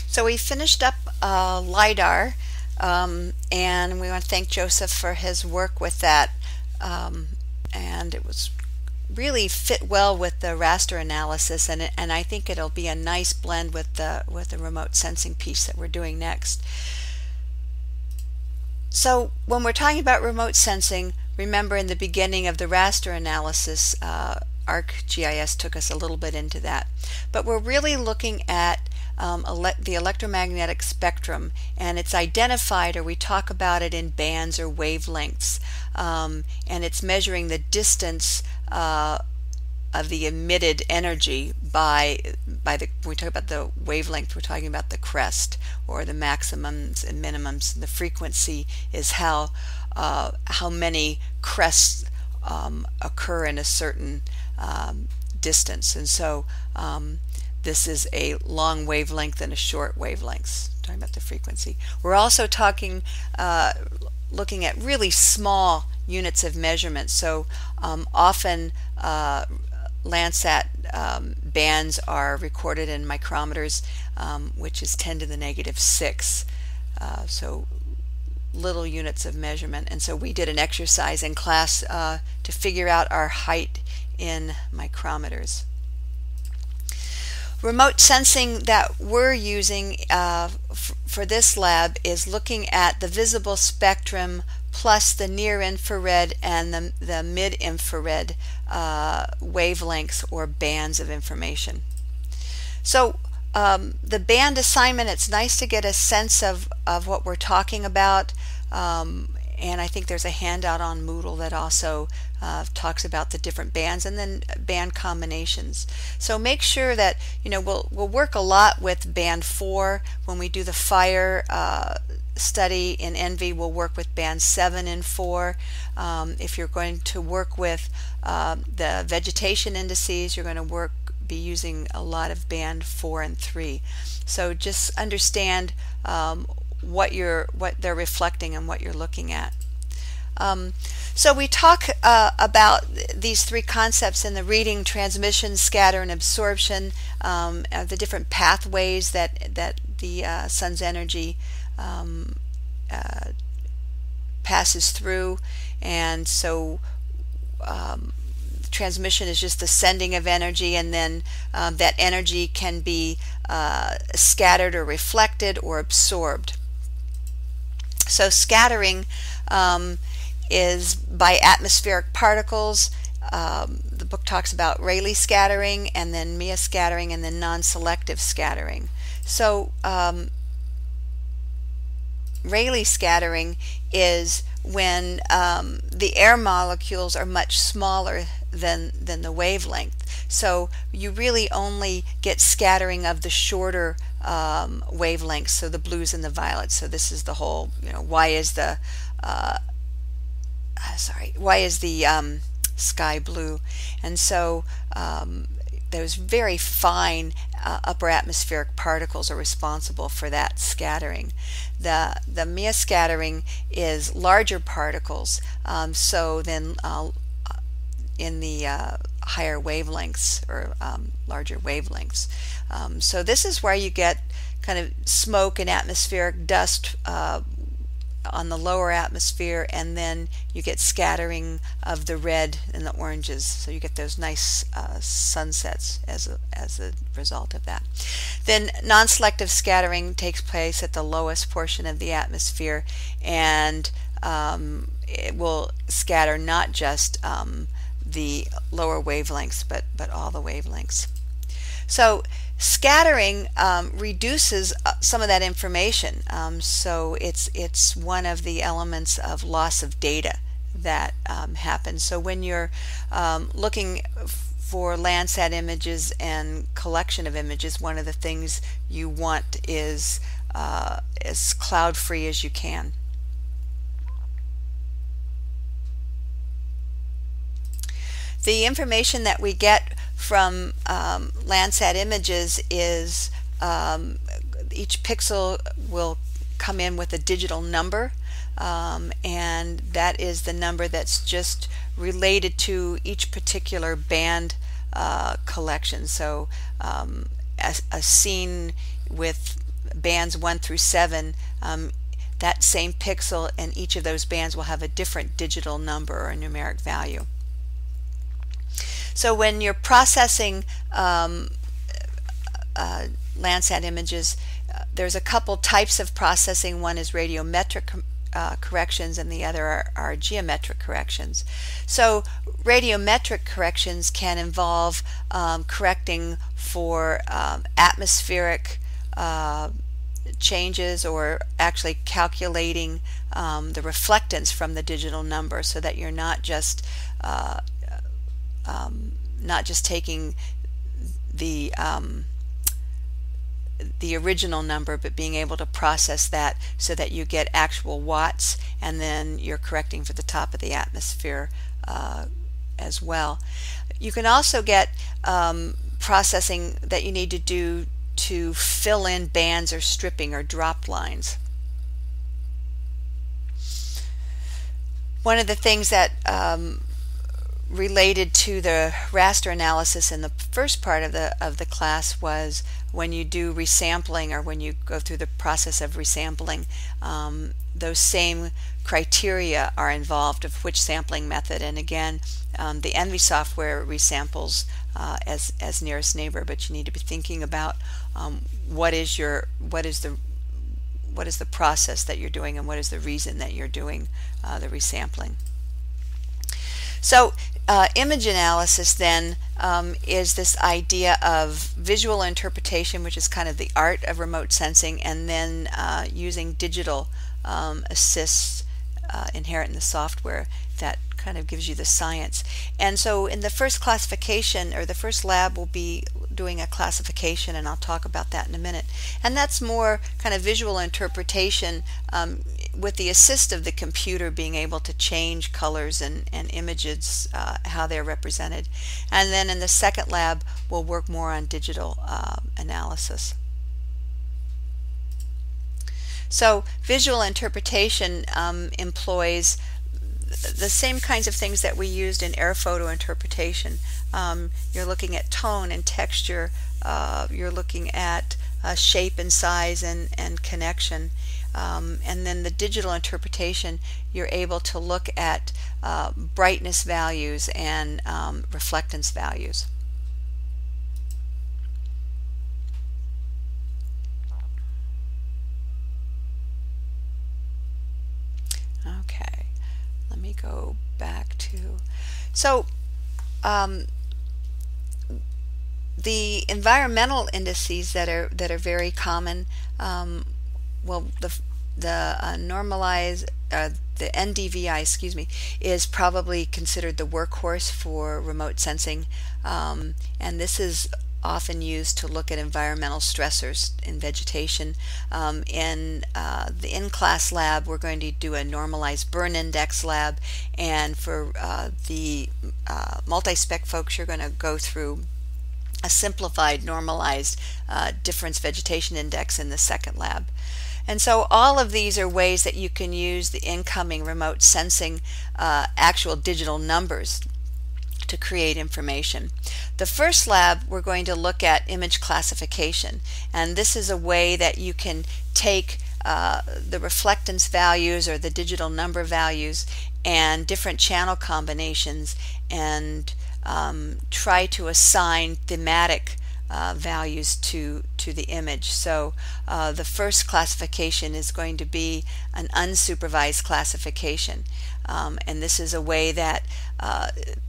So we finished up LiDAR, and we want to thank Joseph for his work with that. And it was really fit well with the raster analysis, and I think it'll be a nice blend with the remote sensing piece that we're doing next. So when we're talking about remote sensing, remember in the beginning of the raster analysis, ArcGIS took us a little bit into that. But we're really looking at the electromagnetic spectrum, and it's identified, or we talk about it in bands or wavelengths, and it's measuring the distance of the emitted energy by when we talk about the wavelength, we're talking about the crest or the maximums and minimums. The frequency is how many crests occur in a certain distance, and so this is a long wavelength and a short wavelength, talking about the frequency. We're also talking looking at really small units of measurement. So often Landsat bands are recorded in micrometers, which is 10 to the negative 6. So little units of measurement. And so we did an exercise in class to figure out our height in micrometers. Remote sensing that we're using for this lab is looking at the visible spectrum plus the near infrared and the mid infrared wavelengths or bands of information. So the band assignment, it's nice to get a sense of what we're talking about, and I think there's a handout on Moodle that also talks about the different bands and then band combinations. So make sure that we'll work a lot with band 4 when we do the fire study in ENVI. We'll work with band 7 and 4. If you're going to work with the vegetation indices, you're going to be using a lot of band 4 and 3. So just understand what they're reflecting and what you're looking at. So we talk about these three concepts in the reading: transmission, scatter, and absorption, the different pathways that the sun's energy passes through. And so transmission is just the sending of energy, and then that energy can be scattered or reflected or absorbed. So scattering is by atmospheric particles. The book talks about Rayleigh scattering, and then Mie scattering, and then non-selective scattering. So Rayleigh scattering is when the air molecules are much smaller than the wavelength. So you really only get scattering of the shorter wavelengths, so the blues and the violets. So this is the whole, why is the sky blue? And so those very fine upper atmospheric particles are responsible for that scattering. The Mie scattering is larger particles, so then in the higher wavelengths or larger wavelengths. So this is where you get kind of smoke and atmospheric dust on the lower atmosphere, and then you get scattering of the red and the oranges, so you get those nice sunsets as a result of that. Then non-selective scattering takes place at the lowest portion of the atmosphere, and it will scatter not just the lower wavelengths but all the wavelengths. So scattering reduces some of that information, so it's one of the elements of loss of data that happens. So when you're looking for Landsat images and collection of images, one of the things you want is as cloud free as you can. The information that we get from Landsat images is each pixel will come in with a digital number, and that is the number that's just related to each particular band collection. So a scene with bands 1 through 7, that same pixel in each of those bands will have a different digital number or a numeric value. So when you're processing Landsat images, there's a couple types of processing. One is radiometric corrections, and the other are geometric corrections. So radiometric corrections can involve correcting for atmospheric changes, or actually calculating the reflectance from the digital number, so that you're not just taking the original number, but being able to process that so that you get actual watts, and then you're correcting for the top of the atmosphere as well. You can also get processing that you need to do to fill in bands or stripping or drop lines. One of the things that related to the raster analysis in the first part of the class was when you do resampling, or when you go through the process of resampling, those same criteria are involved of which sampling method. And again, the ENVI software resamples as nearest neighbor, but you need to be thinking about what is the process that you're doing, and what is the reason that you're doing the resampling. So image analysis then is this idea of visual interpretation, which is kind of the art of remote sensing, and then using digital assists inherent in the software that kind of gives you the science. And so in the first classification, or the first lab, we'll be doing a classification, and I'll talk about that in a minute. And that's more kind of visual interpretation with the assist of the computer being able to change colors and images, how they're represented. And then in the second lab, we'll work more on digital analysis. So visual interpretation employs the same kinds of things that we used in air photo interpretation. You're looking at tone and texture, you're looking at shape and size and connection. And then the digital interpretation, you're able to look at brightness values and reflectance values. Okay, let me go back to, so the environmental indices that are very common, well, the normalized, the NDVI, excuse me, is probably considered the workhorse for remote sensing, and this is often used to look at environmental stressors in vegetation. In the in-class lab, we're going to do a normalized burn index lab, and for the multi-spec folks, you're going to go through a simplified normalized difference vegetation index in the second lab. And so all of these are ways that you can use the incoming remote sensing actual digital numbers to create information. The first lab, we're going to look at image classification, and this is a way that you can take the reflectance values or the digital number values and different channel combinations and try to assign thematic values to the image. So the first classification is going to be an unsupervised classification, and this is a way that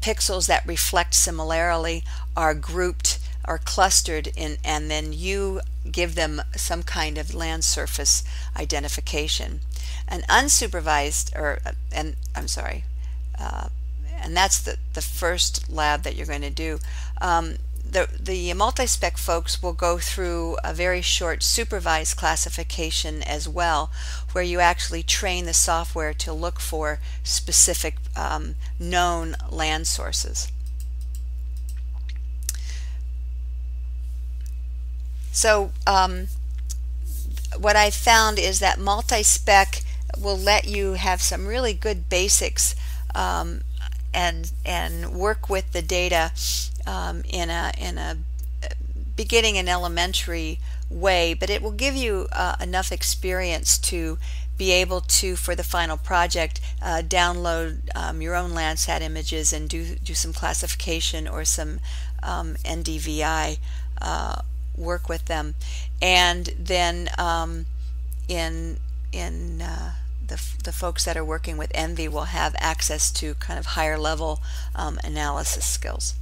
pixels that reflect similarly are grouped or clustered in, and then you give them some kind of land surface identification. An unsupervised, and that's the first lab that you're going to do. The multi-spec folks will go through a very short supervised classification as well, where you actually train the software to look for specific known land sources. So what I found is that multi-spec will let you have some really good basics and work with the data in a beginning and elementary way, but it will give you enough experience to be able to, for the final project, download your own Landsat images and do some classification or some NDVI work with them, and then in the folks that are working with Envy will have access to kind of higher level analysis skills.